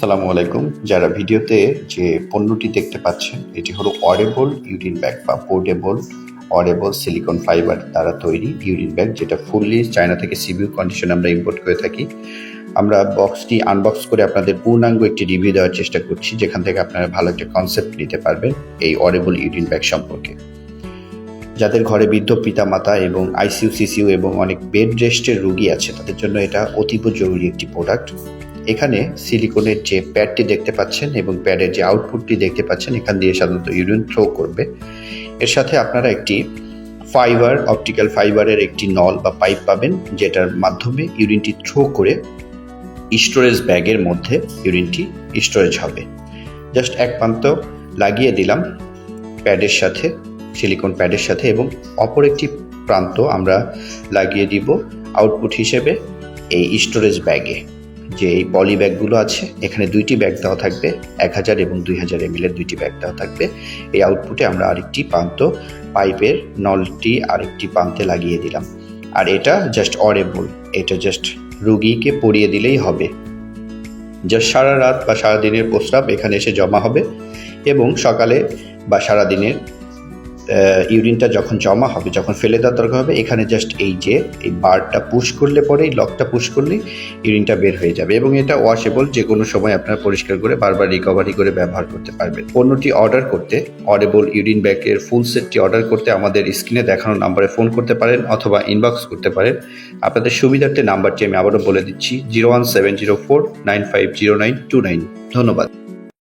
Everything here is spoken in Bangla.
আসসালামু আলাইকুম। যারা ভিডিওতে যে পণ্যটি দেখতে পাচ্ছেন এটি হলো অডেবল ইউরিন ব্যাগ বা পোর্টেবল অডেবল সিলিকন ফাইবার দ্বারা তৈরি ইউরিন ব্যাগ, যেটা ফুললি চায়না থেকে সিবিউ কন্ডিশন আমরা ইম্পোর্ট করে থাকি। আমরা বক্সটি আনবক্স করে আপনাদের পূর্ণাঙ্গ একটি রিভিউ দেওয়ার চেষ্টা করছি, যেখান থেকে আপনারা ভালো একটা কনসেপ্ট নিতে পারবেন এই অডেবল ইউরিন ব্যাগ সম্পর্কে। যাদের ঘরে বৃদ্ধ পিতামাতা এবং আইসিইউ সিসিইউ এবং অনেক বেড রেস্টের রোগী আছে, তাদের জন্য এটা অতীব জরুরি একটি প্রোডাক্ট। এখানে সিলিকনের যে প্যাডটি দেখতে পাচ্ছেন এবং প্যাডের যে আউটপুটটি দেখতে পাচ্ছেন, এখান দিয়ে সাধারণত ইউরিন থ্রো করবে। এর সাথে আপনারা একটি অপটিক্যাল ফাইবারের একটি নল বা পাইপ পাবেন, যেটার মাধ্যমে ইউরিনটি থ্রো করে স্টোরেজ ব্যাগের মধ্যে ইউরিনটি স্টোরেজ হবে। জাস্ট এক প্রান্ত লাগিয়ে দিলাম প্যাডের সাথে, সিলিকন প্যাডের সাথে, এবং অপর একটি প্রান্ত আমরা লাগিয়ে দিব আউটপুট হিসেবে এই স্টোরেজ ব্যাগে। যে এই পলি ব্যাগগুলো আছে, এখানে দুইটি ব্যাগ দেওয়া থাকবে, 1000 এবং 2000 ml এর দুইটি ব্যাগ দেওয়া থাকবে। এই আউটপুটে আমরা আরেকটি প্রান্ত পাইপের নলটি আরেকটি প্রান্তে লাগিয়ে দিলাম। আর এটা জাস্ট অডেবল, এটা জাস্ট রুগীকে পরিয়ে দিলেই হবে। জাস্ট সারা রাত বা সারাদিনের প্রস্রাব এখানে এসে জমা হবে, এবং সকালে বা সারাদিনের ইউরিনটা যখন জমা হবে, যখন ফেলে দেওয়ার দরকার হবে, এখানে জাস্ট এই বারটা পুশ করলে পরে, এই লকটা পুশ করলেই ইউরিনটা বের হয়ে যাবে। এবং এটা ওয়াশেবল, যে কোনো সময় আপনারা পরিষ্কার করে বারবার রিকভারি করে ব্যবহার করতে পারবেন। পণ্যটি অর্ডার করতে, অডেবল ইউরিন ব্যাগের ফুল সেটটি অর্ডার করতে আমাদের স্ক্রিনে দেখানো নাম্বারে ফোন করতে পারেন অথবা ইনবক্স করতে পারেন। আপনাদের সুবিধার্থে নাম্বারটি আমি আবারও বলে দিচ্ছি, 01704950929। ধন্যবাদ।